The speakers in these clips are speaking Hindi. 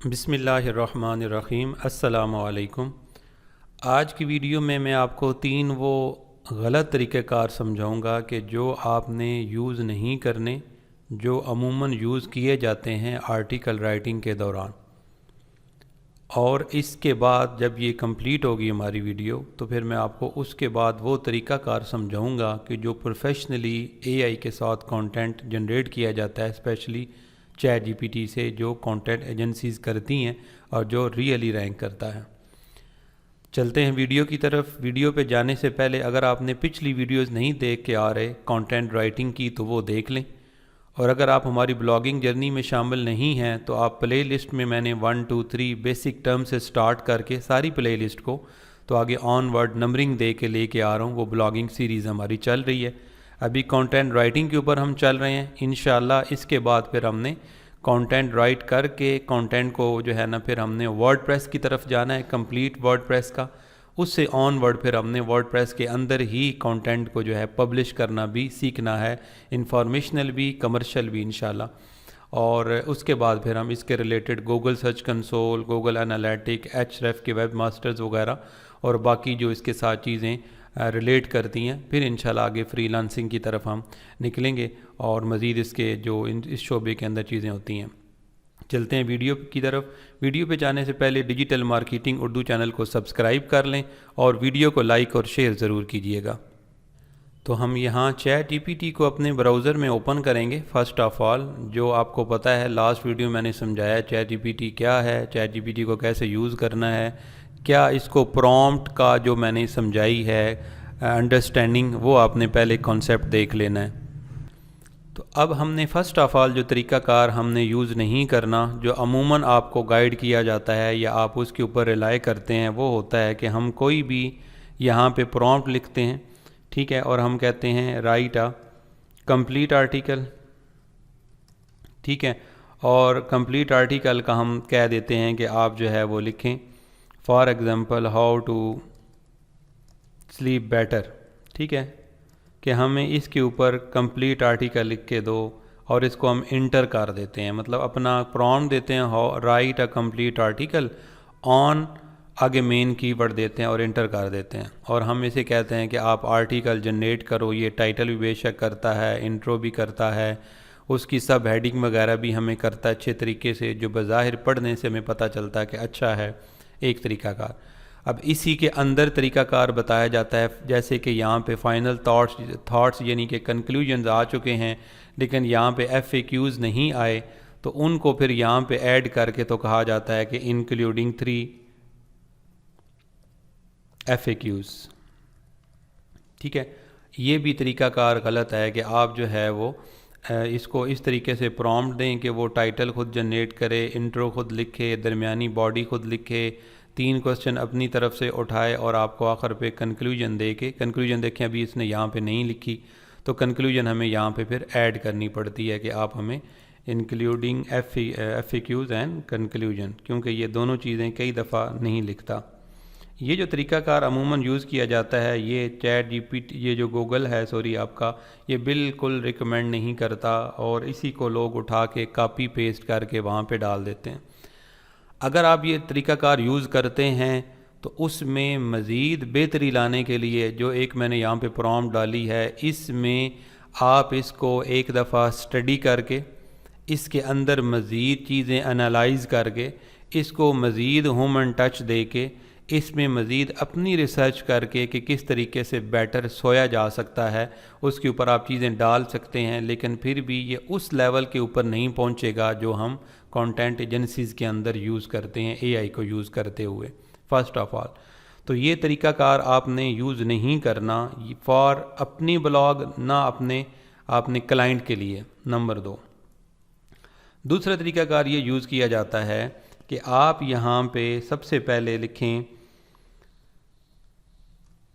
बिस्मिल्लाहिर्रहमानिर्रहीम। अस्सलामु अलैकुम। आज की वीडियो में मैं आपको 3 वो गलत तरीक़ेकार समझाऊंगा कि जो आपने यूज़ नहीं करने, जो अमूमन यूज़ किए जाते हैं आर्टिकल राइटिंग के दौरान। और इसके बाद जब ये कंप्लीट होगी हमारी वीडियो तो फिर मैं आपको उसके बाद वो तरीक़ाकार समझाऊंगा कि जो प्रोफेशनली एआई के साथ कंटेंट जनरेट किया जाता है, स्पेशली चैट जीपीटी से, जो कंटेंट एजेंसीज़ करती हैं और जो रियली रैंक करता है। चलते हैं वीडियो की तरफ। वीडियो पे जाने से पहले अगर आपने पिछली वीडियोस नहीं देख के आ रहे कंटेंट राइटिंग की तो वो देख लें, और अगर आप हमारी ब्लॉगिंग जर्नी में शामिल नहीं हैं तो आप प्ले लिस्ट में मैंने 1 2 3 बेसिक टर्म से स्टार्ट करके सारी प्ले लिस्ट को तो आगे ऑनवर्ड नंबरिंग दे के लेके आ रहा हूँ। वो ब्लॉगिंग सीरीज़ हमारी चल रही है। अभी कंटेंट राइटिंग के ऊपर हम चल रहे हैं। इंशाल्लाह इसके बाद फिर हमने कंटेंट राइट करके कंटेंट को जो है ना फिर हमने वर्डप्रेस की तरफ जाना है, कंप्लीट वर्डप्रेस का। उससे ऑनवर्ड फिर हमने वर्डप्रेस के अंदर ही कंटेंट को जो है पब्लिश करना भी सीखना है, इंफॉर्मेशनल भी कमर्शियल भी इंशाल्लाह। और उसके बाद फिर हम इसके related Google search console, Google analytic, एचरेफ के वेब मास्टर्स वगैरह और बाकी जो इसके साथ चीज़ें रिलेट करती हैं, फिर इंशाल्लाह आगे फ्रीलांसिंग की तरफ हम निकलेंगे और मज़ीद इसके जो इस शोबे के अंदर चीज़ें होती हैं। चलते हैं वीडियो की तरफ। वीडियो पे जाने से पहले डिजिटल मार्केटिंग उर्दू चैनल को सब्सक्राइब कर लें और वीडियो को लाइक और शेयर ज़रूर कीजिएगा। तो हम यहाँ चैट जीपीटी को अपने ब्राउज़र में ओपन करेंगे। फ़र्स्ट ऑफ़ ऑल, जो आपको पता है लास्ट वीडियो मैंने समझाया चैट जीपीटी क्या है, चैट जीपीटी को कैसे यूज़ करना है, क्या इसको प्रॉम्प्ट का जो मैंने समझाई है अंडरस्टैंडिंग, वो आपने पहले कॉन्सेप्ट देख लेना है। तो अब हमने फ़र्स्ट ऑफ़ ऑल जो तरीक़ाकार हमने यूज़ नहीं करना, जो अमूमन आपको गाइड किया जाता है या आप उसके ऊपर रिलाई करते हैं, वो होता है कि हम कोई भी यहाँ पे प्रॉम्प्ट लिखते हैं, ठीक है, और हम कहते हैं राइट अ कंप्लीट आर्टिकल, ठीक है, और कंप्लीट आर्टिकल का हम कह देते हैं कि आप जो है वो लिखें for example how to sleep better, ठीक है, कि हमें इसके ऊपर कंप्लीट आर्टिकल लिख के दो और इसको हम इंटर कर देते हैं, मतलब अपना प्रॉम्प्ट देते हैं how right a complete article on, आगे मेन कीवर्ड देते हैं और इंटर कर देते हैं। और हम इसे कहते हैं कि आप आर्टिकल जनरेट करो। ये टाइटल भी बेशक करता है, इंट्रो भी करता है, उसकी सब हेडिंग वगैरह भी हमें करता है अच्छे तरीके से, जो बज़ाहिर पढ़ने से हमें पता चलता है कि अच्छा है एक तरीक़ाकार। अब इसी के अंदर तरीक़ाकार बताया जाता है, जैसे कि यहाँ पे फाइनल थॉट्स यानी कि कंक्लूजन्स आ चुके हैं, लेकिन यहाँ पे FAQs नहीं आए, तो उनको फिर यहाँ पे ऐड करके तो कहा जाता है कि इंक्लूडिंग 3 FAQs, ठीक है। ये भी तरीक़ाकार गलत है कि आप जो है वो इसको इस तरीके से प्रॉम्प्ट दें कि वो टाइटल खुद जनरेट करे, इंट्रो खुद लिखे, दरमियानी बॉडी खुद लिखे, 3 क्वेश्चन अपनी तरफ से उठाए और आपको आखिर पे कंक्लूजन दे के, कंक्लूजन देखें अभी इसने यहाँ पे नहीं लिखी, तो कंक्लूजन हमें यहाँ पे फिर ऐड करनी पड़ती है कि आप हमें इंक्लूडिंग FAQs एंड कंक्लूजन, क्योंकि ये दोनों चीज़ें कई दफ़ा नहीं लिखता। ये जो तरीक़ाकार अमूमन यूज़ किया जाता है, ये चैट जीपीटी, ये जो गूगल है सॉरी आपका, ये बिल्कुल रिकमेंड नहीं करता और इसी को लोग उठा के कॉपी पेस्ट करके वहाँ पे डाल देते हैं। अगर आप ये तरीक़ाकार यूज़ करते हैं तो उसमें मज़ीद बेहतरी लाने के लिए जो एक मैंने यहाँ पे प्रॉम्प्ट डाली है, इसमें आप इसको एक दफ़ा स्टडी करके, इसके अंदर मज़ीद चीज़ें एनालाइज करके, इसको मज़ीद ह्यूमन टच दे के, इसमें मज़ीद अपनी रिसर्च करके कि किस तरीके से बेटर सोया जा सकता है, उसके ऊपर आप चीज़ें डाल सकते हैं। लेकिन फिर भी ये उस लेवल के ऊपर नहीं पहुंचेगा जो हम कंटेंट एजेंसीज़ के अंदर यूज़ करते हैं एआई को यूज़ करते हुए। फ़र्स्ट ऑफ़ ऑल तो ये तरीक़ाकार आपने यूज़ नहीं करना फॉर अपनी ब्लॉग, ना आपने क्लाइंट के लिए। नंबर 2, दूसरा तरीक़ाकार ये यूज़ किया जाता है कि आप यहाँ पे सबसे पहले लिखें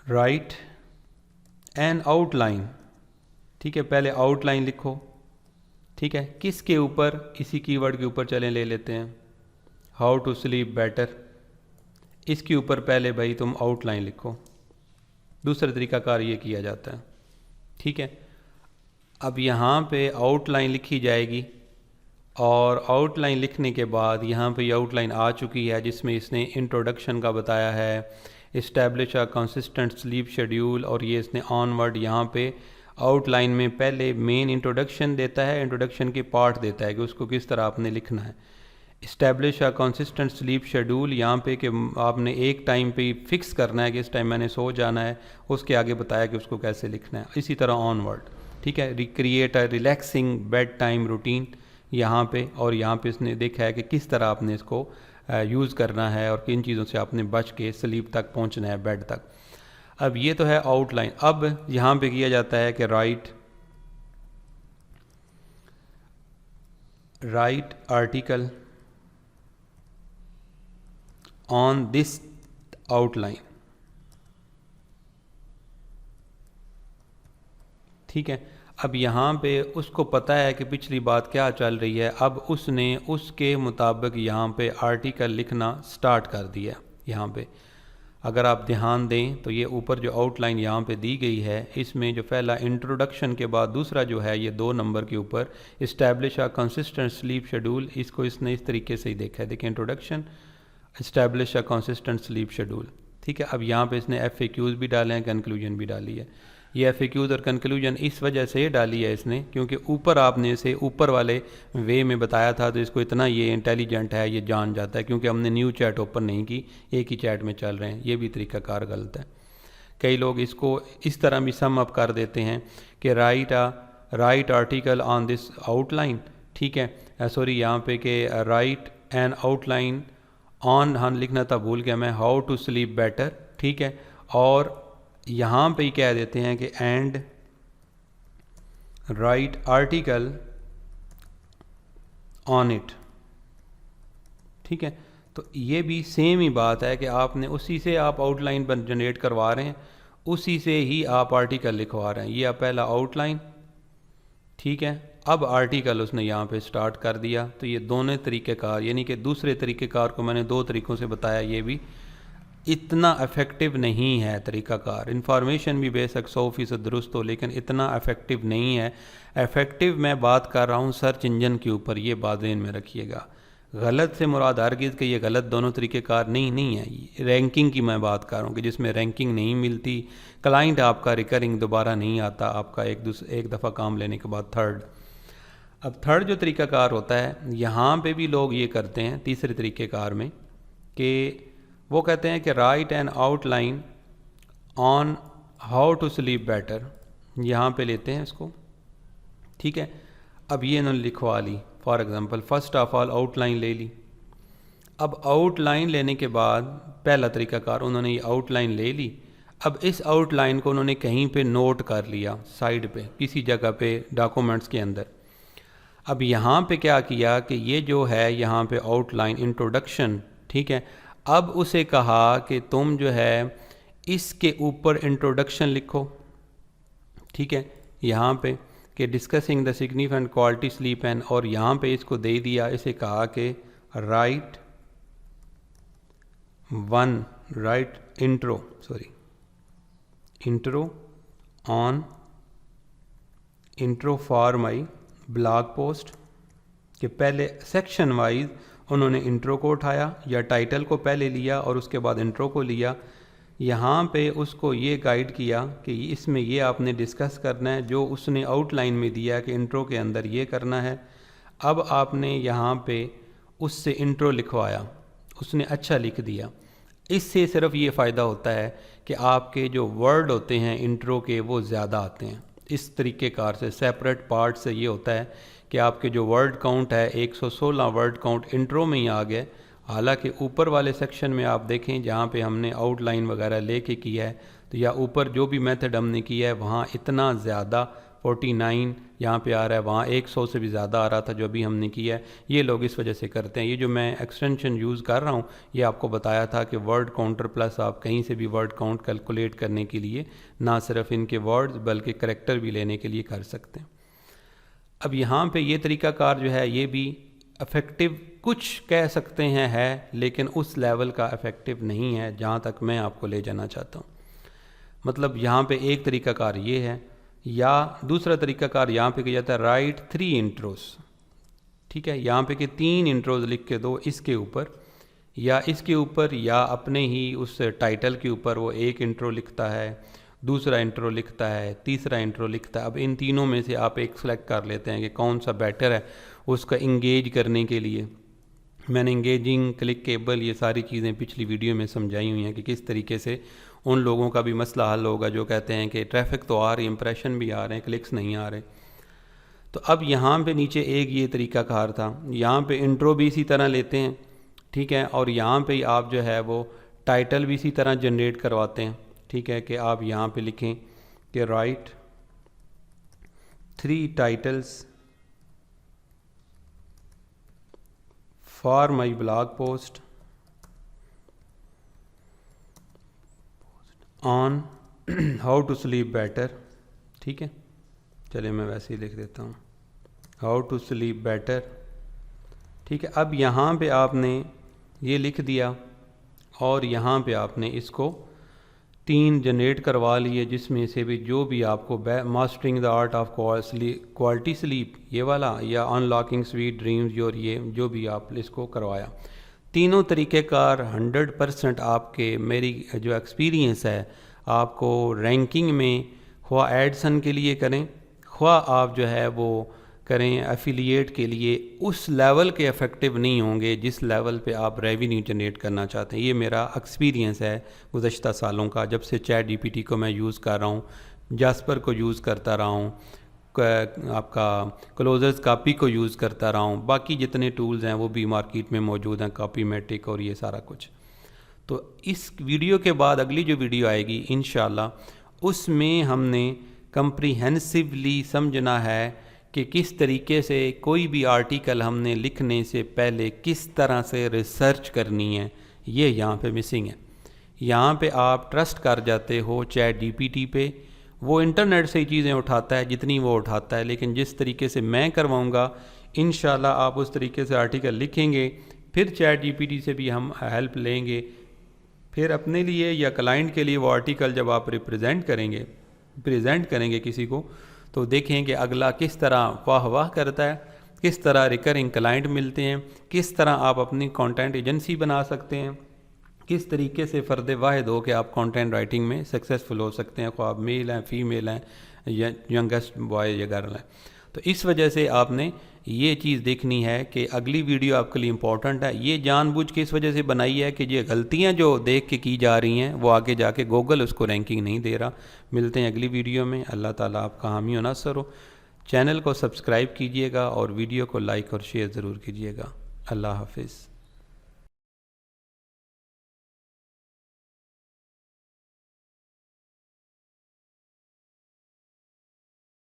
राइट एन आउटलाइन, ठीक है, पहले आउटलाइन लिखो, ठीक है, किसके ऊपर, इसी कीवर्ड के ऊपर चलें, ले लेते हैं हाउ टू स्लीप बेटर, इसके ऊपर पहले भाई तुम आउटलाइन लिखो। दूसरा तरीक़ाकार ये किया जाता है, ठीक है। अब यहाँ पे आउटलाइन लिखी जाएगी और आउटलाइन लिखने के बाद यहाँ पे आउटलाइन आ चुकी है जिसमें इसने इंट्रोडक्शन का बताया है, establish a consistent sleep schedule, और ये इसने ऑनवर्ड यहाँ पे आउटलाइन में पहले मेन इंट्रोडक्शन देता है, इंट्रोडक्शन के पार्ट देता है कि उसको किस तरह आपने लिखना है। Establish a consistent sleep schedule यहाँ पे कि आपने एक टाइम पे फिक्स करना है कि इस टाइम मैंने सो जाना है, उसके आगे बताया कि उसको कैसे लिखना है। इसी तरह ऑनवर्ड, ठीक है। रिक्रिएट अ रिलैक्सिंग बेड टाइम रूटीन यहाँ पे, और यहाँ पे इसने देखा है कि किस तरह आपने इसको यूज़ करना है और किन चीज़ों से आपने बच के स्लीप तक पहुँचना है, बेड तक। अब ये तो है आउटलाइन। अब यहाँ पे किया जाता है कि right article on this outline, ठीक है। अब यहाँ पे उसको पता है कि पिछली बात क्या चल रही है, अब उसने उसके मुताबिक यहाँ पे आर्टिकल लिखना स्टार्ट कर दिया। यहाँ पे अगर आप ध्यान दें तो ये ऊपर जो आउटलाइन यहाँ पे दी गई है, इसमें जो पहला इंट्रोडक्शन के बाद दूसरा जो है ये 2 नंबर के ऊपर establish a consistent sleep schedule, इसको इसने इस तरीके से ही देखा है। देखिए introduction, establish a consistent sleep schedule, ठीक है। अब यहाँ पे इसने FAQs भी डाले हैं, कंक्लूजन भी डाली है। ये FAQs और कंक्लूजन इस वजह से डाली है इसने क्योंकि ऊपर आपने इसे ऊपर वाले वे में बताया था, तो इसको इतना ये इंटेलिजेंट है, ये जान जाता है, क्योंकि हमने न्यू चैट ओपन नहीं की, एक ही चैट में चल रहे हैं। ये भी तरीक़ाकार गलत है। कई लोग इसको इस तरह भी सम अप कर देते हैं कि right article on this outline, ठीक है। सॉरी यहाँ पे कि राइट एन आउटलाइन ऑन, हाँ लिखना था भूल गया मैं, हाउ टू स्लीप बेटर, ठीक है। और यहाँ पे ही कह देते हैं कि and right article on it, ठीक है। तो ये भी सेम ही बात है कि आपने उसी से आप आउटलाइन पर जनरेट करवा रहे हैं, उसी से ही आप आर्टिकल लिखवा रहे हैं। ये आप पहला आउटलाइन, ठीक है। अब आर्टिकल उसने यहाँ पे स्टार्ट कर दिया। तो ये दोनों तरीक़ेकार, यानी कि दूसरे तरीक़ेकार को मैंने 2 तरीक़ों से बताया, ये भी इतना इफ़ेक्टिव नहीं है तरीक़ाकार। इन्फॉर्मेशन भी बेशक 100% दुरुस्त हो, लेकिन इतना इफ़ेक्टिव नहीं है। इफ़ेक्टिव मैं बात कर रहा हूँ सर्च इंजन के ऊपर, ये बात ध्यान में रखिएगा। गलत से मुराद हरगिज़ कि ये गलत दोनों तरीक़ेकार नहीं है। रैंकिंग की मैं बात कर रहा हूँ कि जिसमें रैंकिंग नहीं मिलती, क्लाइंट आपका रिकरिंग दोबारा नहीं आता आपका एक दफ़ा काम लेने के बाद थर्ड। अब थर्ड जो तरीक़ाकार होता है, यहाँ पे भी लोग ये करते हैं तीसरे तरीक़ेकार में कि वो कहते हैं कि write an outline on how to sleep better, यहाँ पे लेते हैं इसको, ठीक है। अब ये इन्होंने लिखवा ली, for example first of all outline ले ली। अब आउटलाइन लेने के बाद पहला तरीक़ाकार, उन्होंने ये आउटलाइन ले ली। अब इस आउटलाइन को उन्होंने कहीं पे नोट कर लिया साइड पे, किसी जगह पे डॉक्यूमेंट्स के अंदर। अब यहाँ पे क्या किया कि ये जो है यहाँ पे आउटलाइन इंट्रोडक्शन, ठीक है। अब उसे कहा कि तुम जो है इसके ऊपर इंट्रोडक्शन लिखो, ठीक है। यहाँ पे कि discussing the significant quality sleep and, और यहाँ पे इसको दे दिया, इसे कहा कि right intro for my blog post, कि पहले सेक्शन वाइज उन्होंने इंट्रो को उठाया या टाइटल को पहले लिया और उसके बाद इंट्रो को लिया। यहाँ पे उसको ये गाइड किया कि इसमें ये आपने डिस्कस करना है जो उसने आउटलाइन में दिया कि इंट्रो के अंदर ये करना है। अब आपने यहाँ पे उससे इंट्रो लिखवाया, उसने अच्छा लिख दिया। इससे सिर्फ ये फ़ायदा होता है कि आपके जो वर्ड होते हैं इंट्रो के वो ज़्यादा आते हैं। इस तरीक़ेकार से सेपरेट पार्ट से ये होता है कि आपके जो वर्ड काउंट है 116 वर्ड काउंट इंट्रो में ही आ गए। हालांकि ऊपर वाले सेक्शन में आप देखें जहाँ पे हमने आउटलाइन वगैरह लेके किया है, तो या ऊपर जो भी मेथड हमने किया है वहाँ इतना ज़्यादा 49 यहाँ पे आ रहा है, वहाँ 100 से भी ज़्यादा आ रहा था जो अभी हमने किया है। ये लोग इस वजह से करते हैं। ये जो मैं एक्सटेंशन यूज़ कर रहा हूँ ये आपको बताया था कि वर्ड काउंटर प्लस आप कहीं से भी वर्ड काउंट कैलकुलेट करने के लिए ना सिर्फ इनके वर्ड्स बल्कि करैक्टर भी लेने के लिए कर सकते हैं। अब यहाँ पे ये तरीक़ाकार जो है ये भी इफ़ेक्टिव कुछ कह सकते हैं है, लेकिन उस लेवल का इफ़ेक्टिव नहीं है जहाँ तक मैं आपको ले जाना चाहता हूँ। मतलब यहाँ पे एक तरीक़ाकार ये है, या दूसरा तरीक़ाकार यहाँ पे किया जाता है राइट 3 इंट्रोस, ठीक है। यहाँ पे कि 3 इंट्रोज लिख के दो इसके ऊपर या इसके ऊपर या अपने ही उस टाइटल के ऊपर वो एक इंट्रो लिखता है, दूसरा इंट्रो लिखता है, तीसरा इंट्रो लिखता है। अब इन तीनों में से आप एक सेलेक्ट कर लेते हैं कि कौन सा बेटर है उसका इंगेज करने के लिए। मैंने इंगेजिंग, क्लिकेबल, ये सारी चीज़ें पिछली वीडियो में समझाई हुई हैं कि किस तरीके से उन लोगों का भी मसला हल होगा जो कहते हैं कि ट्रैफिक तो आ रही, इंप्रेशन भी आ रहे हैं, क्लिक्स नहीं आ रहे। तो अब यहाँ पे नीचे एक ये तरीका कार था, यहाँ पे इंट्रो भी इसी तरह लेते हैं, ठीक है, और यहाँ पे आप जो है वो टाइटल भी इसी तरह जनरेट करवाते हैं, ठीक है, कि आप यहाँ पे लिखें कि write 3 titles for my blog post on how to sleep better. ठीक है, चलिए मैं वैसे ही लिख देता हूँ, हाउ टू स्लीप बेटर। ठीक है, अब यहाँ पे आपने ये लिख दिया और यहाँ पे आपने इसको 3 जनरेट करवा लिए, जिसमें से भी जो भी आपको mastering the art of quality sleep ये वाला या अनलॉकिंग स्वीट ड्रीम्स और ये जो भी आप इसको करवाया, तीनों तरीक़ेकार 100% आपके, मेरी जो एक्सपीरियंस है, आपको रैंकिंग में ख्वा एडसन के लिए करें, ख्वा आप जो है वो करें एफिलिएट के लिए, उस लेवल के इफ़ेक्टिव नहीं होंगे जिस लेवल पे आप रेवेन्यू जनरेट करना चाहते हैं। ये मेरा एक्सपीरियंस है गुज़श्ता सालों का, जब से चैट जीपीटी को मैं यूज़ कर रहा हूँ, जास्पर को यूज़ करता रहा हूँ, आपका क्लोजर्स कॉपी को यूज़ करता रहा हूँ, बाकी जितने टूल्स हैं वो भी मार्केट में मौजूद हैं, कॉपीमेटिक और ये सारा कुछ। तो इस वीडियो के बाद अगली जो वीडियो आएगी इंशाल्लाह, उसमें हमने कम्प्रीहेंसिवली समझना है कि किस तरीके से कोई भी आर्टिकल हमने लिखने से पहले किस तरह से रिसर्च करनी है, ये यहाँ पे मिसिंग है। यहाँ पे आप ट्रस्ट कर जाते हो चैट जीपीटी पे, वो इंटरनेट से ही चीज़ें उठाता है जितनी वो उठाता है, लेकिन जिस तरीके से मैं करवाऊँगा इंशाल्लाह आप उस तरीके से आर्टिकल लिखेंगे, फिर चैट जीपीटी से भी हम हेल्प लेंगे, फिर अपने लिए या क्लाइंट के लिए वो आर्टिकल जब आप प्रेजेंट करेंगे किसी को, तो देखें कि अगला किस तरह वाह वाह करता है, किस तरह रिकरिंग क्लाइंट मिलते हैं, किस तरह आप अपनी कंटेंट एजेंसी बना सकते हैं, किस तरीके से फ़र्द वाहिद हो कि आप कंटेंट राइटिंग में सक्सेसफुल हो सकते हैं, ख्वाब मेल हैं, फीमेल हैं, या यंगेस्ट बॉय या गर्ल हैं। तो इस वजह से आपने ये चीज़ देखनी है कि अगली वीडियो आपके लिए इम्पॉर्टेंट है। ये जानबूझ के इस वजह से बनाई है कि ये गलतियाँ जो देख के की जा रही हैं वो आगे जाके गूगल उसको रैंकिंग नहीं दे रहा। मिलते हैं अगली वीडियो में। अल्लाह ताला आपका हामी व नासर हो। चैनल को सब्सक्राइब कीजिएगा और वीडियो को लाइक और शेयर ज़रूर कीजिएगा। अल्लाह हाफिज़।